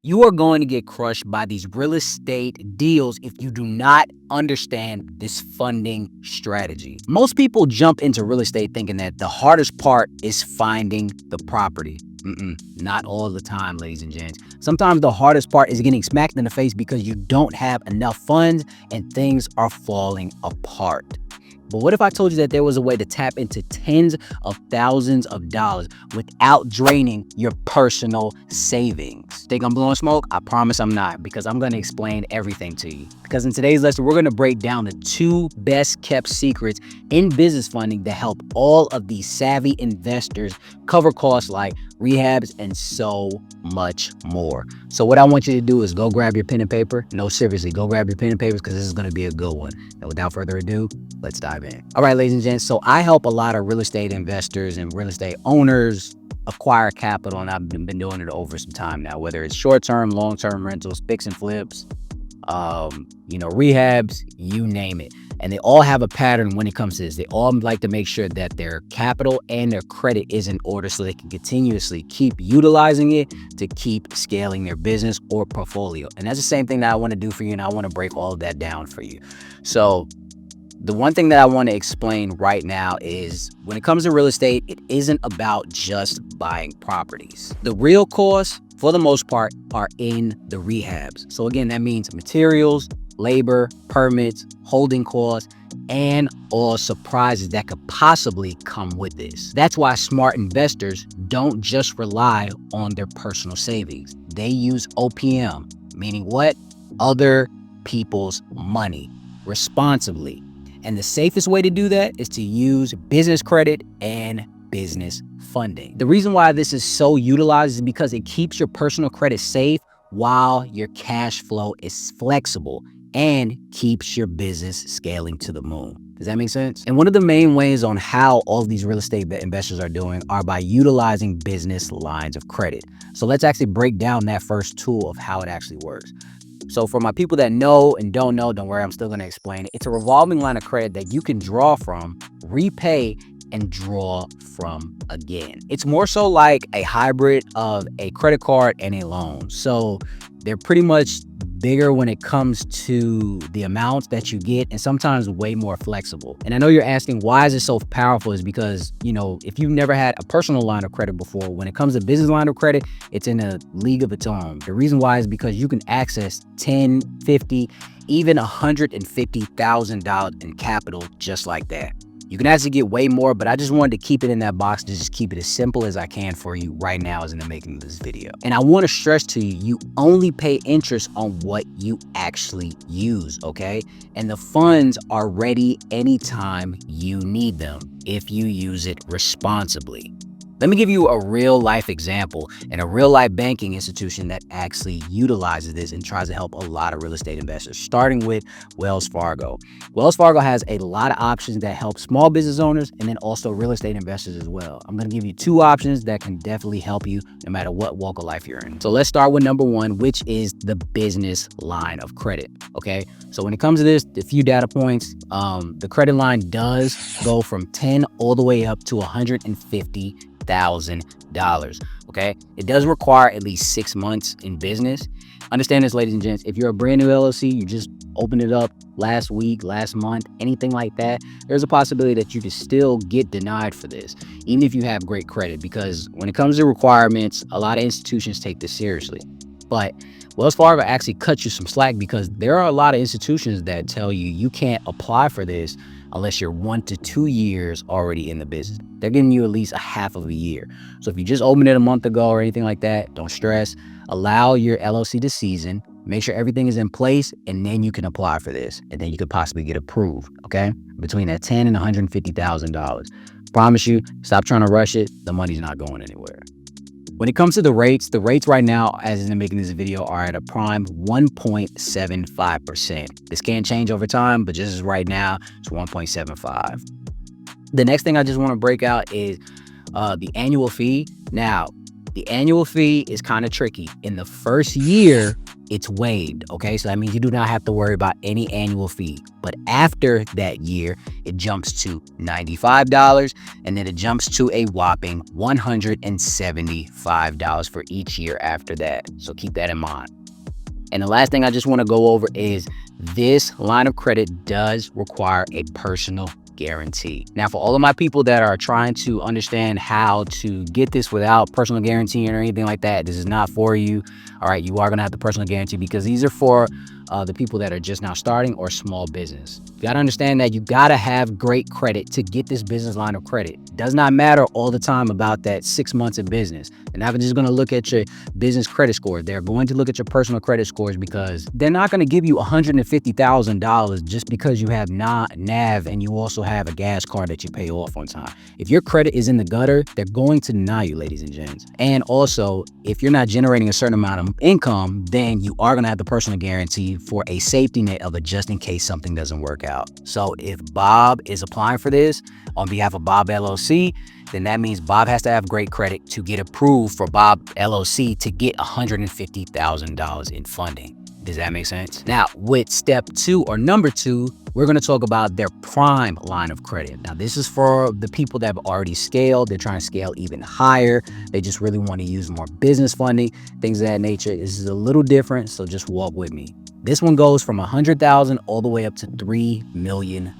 You are going to get crushed by these real estate deals if you do not understand this funding strategy. Most people jump into real estate thinking that the hardest part is finding the property. Not all the time, ladies and gents. Sometimes the hardest part is getting smacked in the face because you don't have enough funds and things are falling apart. But what if I told you that there was a way to tap into tens of thousands of dollars without draining your personal savings? Think I'm blowing smoke? I promise I'm not, because I'm going to explain everything to you. Because in today's lesson, we're going to break down the 2 best kept secrets in business funding that help all of these savvy investors cover costs like rehabs and so much more. So what I want you to do is go grab your pen and paper. No, seriously, go grab your pen and papers, because this is going to be a good one. And without further ado, let's dive in. All right, ladies and gents. So I help a lot of real estate investors and real estate owners acquire capital, and I've been doing it over some time now, whether it's short-term, long-term rentals, fix and flips, rehabs, you name it. And they all have a pattern when it comes to this. They all like to make sure that their capital and their credit is in order so they can continuously keep utilizing it to keep scaling their business or portfolio. And that's the same thing that I want to do for you, and I want to break all of that down for you. So the one thing that I want to explain right now is when it comes to real estate, it isn't about just buying properties. The real costs, for the most part, are in the rehabs. So again, that means materials, labor, permits, holding costs, and all surprises that could possibly come with this. That's why smart investors don't just rely on their personal savings. They use OPM, meaning what? Other people's money, responsibly. And the safest way to do that is to use business credit and business funding. The reason why this is so utilized is because it keeps your personal credit safe while your cash flow is flexible and keeps your business scaling to the moon. Does that make sense? And one of the main ways on how all of these real estate investors are doing are by utilizing business lines of credit. So let's actually break down that first tool of how it actually works. So for my people that know and don't know, don't worry, I'm still going to explain it. It's a revolving line of credit that you can draw from, repay, and draw from again. It's more so like a hybrid of a credit card and a loan. So they're pretty much bigger when it comes to the amounts that you get, and sometimes way more flexible. And I know you're asking, why is it so powerful? Is because, if you've never had a personal line of credit before, when it comes to business line of credit, it's in a league of its own. The reason why is because you can access 10, 50, even $150,000 in capital just like that. You can actually get way more, but I just wanted to keep it in that box to just keep it as simple as I can for you right now as in the making of this video. And I want to stress to you, you only pay interest on what you actually use, okay? And the funds are ready anytime you need them if you use it responsibly. Let me give you a real life example and a real life banking institution that actually utilizes this and tries to help a lot of real estate investors, starting with Wells Fargo. Wells Fargo has a lot of options that help small business owners and then also real estate investors as well. I'm going to give you 2 options that can definitely help you no matter what walk of life you're in. So let's start with number 1, which is the business line of credit. Okay. So when it comes to this, a few data points, the credit line does go from 10 all the way up to $150,000. Okay. It does require at least 6 months in business. Understand this, ladies and gents. If you're a brand new LLC, you just opened it up last week, last month, anything like that, there's a possibility that you could still get denied for this, even if you have great credit, because when it comes to requirements, a lot of institutions take this seriously. But Wells Fargo actually cuts you some slack because there are a lot of institutions that tell you you can't apply for this unless you're 1 to 2 years already in the business. They're giving you at least a half of a year. So if you just opened it a month ago or anything like that, don't stress. Allow your LLC to season, make sure everything is in place, and then you can apply for this. And then you could possibly get approved, okay? Between that $10,000 and $150,000. Promise you, stop trying to rush it. The money's not going anywhere. When it comes to the rates right now, as in making this video, are at a prime 1.75%. This can change over time, but just as right now, it's 1.75. The next thing I just want to break out is the annual fee. Now, The annual fee is kind of tricky. In the first year, it's waived, okay? So that means you do not have to worry about any annual fee. But after that year, it jumps to $95, and then it jumps to a whopping $175 for each year after that. So keep that in mind. And the last thing I just want to go over is this line of credit does require a personal guarantee. Now, for all of my people that are trying to understand how to get this without personal guarantee or anything like that, this is not for you. All right, you are going to have the personal guarantee because these are for the people that are just now starting or small business. You got to understand that you got to have great credit to get this business line of credit. It does not matter all the time about that 6 months of business. They're not just going to look at your business credit score. They're going to look at your personal credit scores because they're not going to give you $150,000 just because you have NAV and you also have a gas card that you pay off on time. If your credit is in the gutter, they're going to deny you, ladies and gents. And also, if you're not generating a certain amount of income, then you are going to have the personal guarantee for a safety net of it just in case something doesn't work out. So if Bob is applying for this on behalf of Bob LLC, then that means Bob has to have great credit to get approved for Bob LLC to get $150,000 in funding. Does that make sense? Now, with step 2 or number 2, we're going to talk about their prime line of credit. Now, this is for the people that have already scaled. They're trying to scale even higher. They just really want to use more business funding, things of that nature. This is a little different, so just walk with me. This one goes from $100,000 all the way up to $3 million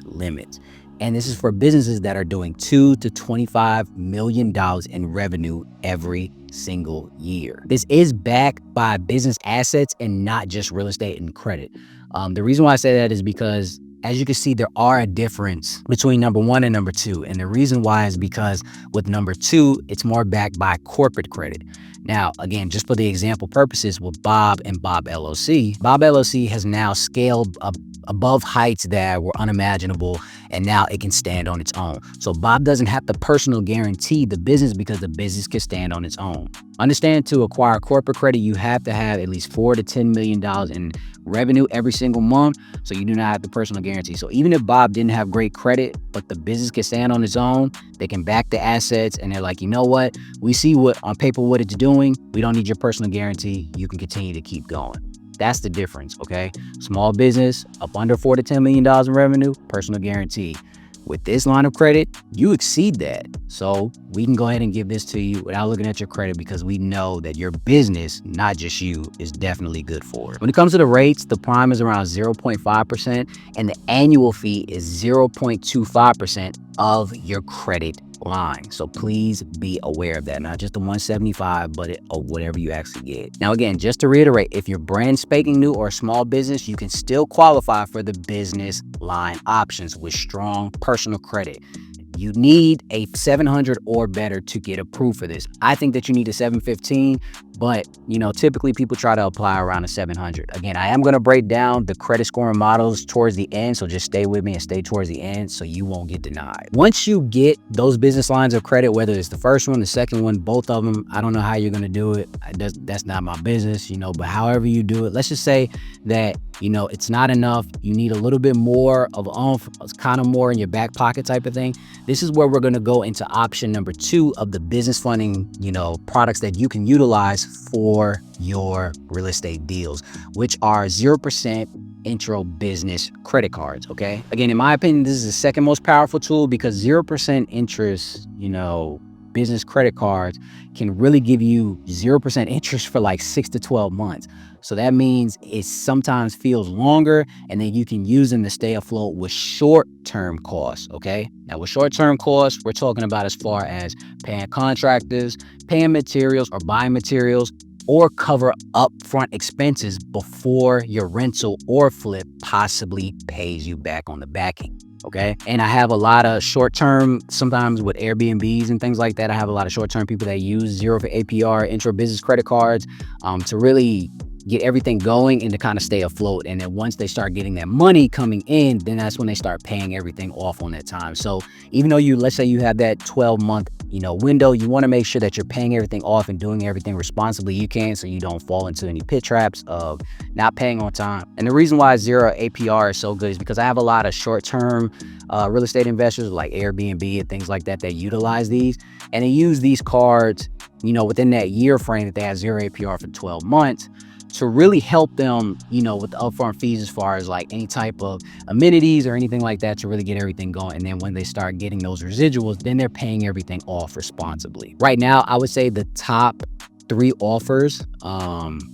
limits. And this is for businesses that are doing $2 to $25 million in revenue every single year. This is backed by business assets and not just real estate and credit. The reason why I say that is because, as you can see, there are a difference between number 1 and number 2. And the reason why is because with number 2, it's more backed by corporate credit. Now, again, just for the example purposes with Bob and Bob LLC, Bob LLC has now scaled up above heights that were unimaginable, and now it can stand on its own. So Bob doesn't have to personal guarantee the business because the business can stand on its own. Understand, to acquire corporate credit, you have to have at least $4 to $10 million in revenue every single month, so you do not have the personal guarantee. So even if Bob didn't have great credit, but the business can stand on its own, they can back the assets, and they're like, you know what? We see what on paper what it's doing. We don't need your personal guarantee. You can continue to keep going. That's the difference, okay? Small business, up under $4 to $10 million in revenue, personal guarantee. With this line of credit, you exceed that. So we can go ahead and give this to you without looking at your credit because we know that your business, not just you, is definitely good for it. When it comes to the rates, the prime is around 0.5% and the annual fee is 0.25% of your credit line. So please be aware of that. Not just the 175, but whatever you actually get. Now, again, just to reiterate, if you're brand spanking new or a small business, you can still qualify for the business line options with strong personal credit. You need a 700 or better to get approved for this. I think that you need a 715, but typically people try to apply around a 700. Again, I am going to break down the credit scoring models towards the end, so just stay with me and stay towards the end so you won't get denied. Once you get those business lines of credit, whether it's the first one, the second one, both of them, I don't know how you're going to do it. That's not my business, but however you do it, let's just say that, it's not enough. You need a little bit more of kind of more in your back pocket type of thing. This is where we're going to go into option number 2 of the business funding, products that you can utilize for your real estate deals, which are 0% intro business credit cards. Okay. Again, in my opinion, this is the second most powerful tool because 0% interest, business credit cards can really give you 0% interest for like 6 to 12 months. So that means it sometimes feels longer, and then you can use them to stay afloat with short-term costs, okay? Now, with short-term costs, we're talking about as far as paying contractors, paying materials or buying materials, or cover upfront expenses before your rental or flip possibly pays you back on the back end. Okay. And I have a lot of short-term, sometimes with Airbnbs and things like that, I have a lot of short-term people that use 0 for APR intro business credit cards to really get everything going and to kind of stay afloat. And then once they start getting that money coming in, then that's when they start paying everything off on that time. So even though let's say you have that 12-month, window. You want to make sure that you're paying everything off and doing everything responsibly you can, so you don't fall into any pit traps of not paying on time. And the reason why 0 APR is so good is because I have a lot of short-term real estate investors like Airbnb and things like that that utilize these, and they use these cards, within that year frame that they have 0 APR for 12 months to really help them, with the upfront fees as far as like any type of amenities or anything like that to really get everything going. And then when they start getting those residuals, then they're paying everything off responsibly. Right now, I would say the top 3 offers,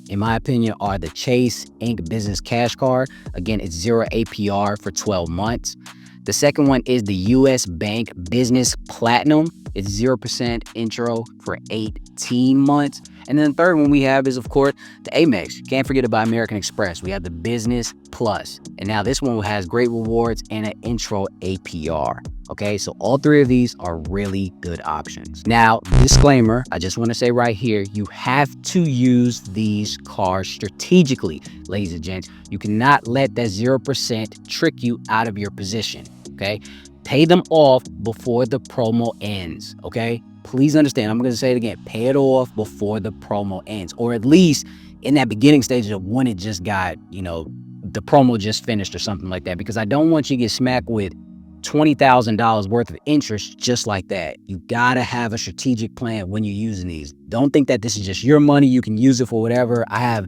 in my opinion, are the Chase Inc. Business Cash Card. Again, it's 0 APR for 12 months. The second one is the US Bank Business Platinum. It's 0% intro for 18 months. And then the third one we have is, of course, the Amex. Can't forget about American Express. We have the Business Plus. And now this one has great rewards and an intro APR. Okay, so all 3 of these are really good options. Now, disclaimer, I just want to say right here, you have to use these cards strategically, ladies and gents. You cannot let that 0% trick you out of your position, okay? Pay them off before the promo ends, okay? Please understand, I'm going to say it again, pay it off before the promo ends, or at least in that beginning stage of when it just got, the promo just finished or something like that, because I don't want you to get smacked with $20,000 worth of interest just like that. You gotta have a strategic plan when you're using these. Don't think that this is just your money. You can use it for whatever. I have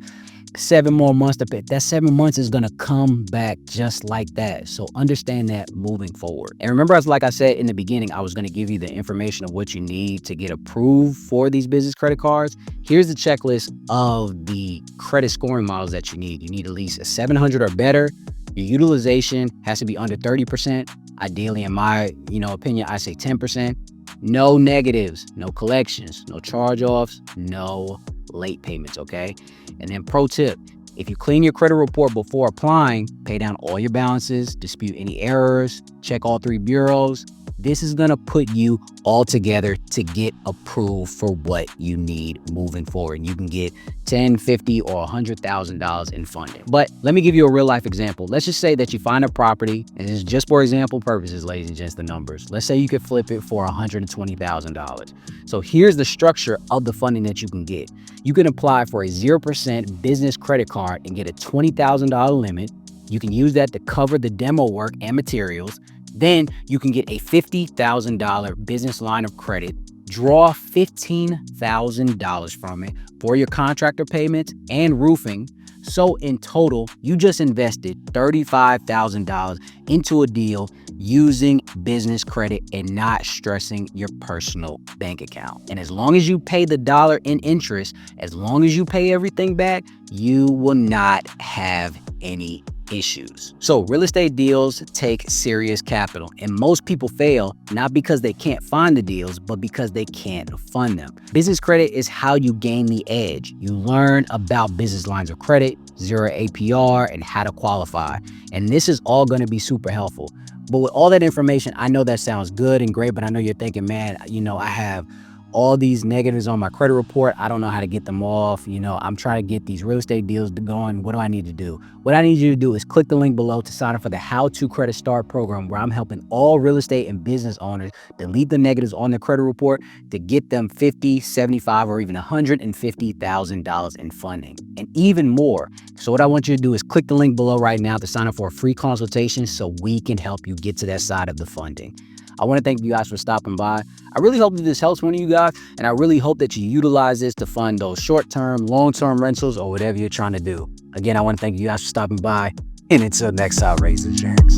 7 more months to pay. That 7 months is gonna come back just like that. So understand that moving forward. And remember, like I said in the beginning, I was gonna give you the information of what you need to get approved for these business credit cards. Here's the checklist of the credit scoring models that you need. You need at least a 700 or better. Your utilization has to be under 30%. Ideally, in my opinion, I say 10%. No negatives, no collections, no charge-offs, no late payments, okay? And then pro tip, if you clean your credit report before applying, pay down all your balances, dispute any errors, check all 3 bureaus, this is gonna put you all together to get approved for what you need moving forward. You can get $10, $50, or $100,000 in funding. But let me give you a real life example. Let's just say that you find a property, and this is just for example purposes, ladies and gents, the numbers. Let's say you could flip it for $120,000. So here's the structure of the funding that you can get. You can apply for a 0% business credit card and get a $20,000 limit. You can use that to cover the demo work and materials. Then you can get a $50,000 business line of credit, draw $15,000 from it for your contractor payments and roofing. So in total, you just invested $35,000 into a deal using business credit and not stressing your personal bank account. And as long as you pay the dollar in interest, as long as you pay everything back, you will not have any issues. So real estate deals take serious capital, and most people fail not because they can't find the deals, but because they can't fund them. Business credit is how you gain the edge. You learn about business lines of credit, 0 APR, and how to qualify. And this is all going to be super helpful. But with all that information, I know that sounds good and great, but I know you're thinking, man, I have all these negatives on my credit report. I don't know how to get them off. I'm trying to get these real estate deals going. What do I need to do? What I need you to do is click the link below to sign up for the HowToCredit Start program, where I'm helping all real estate and business owners delete the negatives on their credit report to get them $50, $75, or even $150,000 in funding, and even more. So what I want you to do is click the link below right now to sign up for a free consultation so we can help you get to that side of the funding. I want to thank you guys for stopping by. I really hope that this helps one of you guys, and I really hope that you utilize this to fund those short-term, long-term rentals or whatever you're trying to do. Again, I want to thank you guys for stopping by, and until next time, raise the insurance.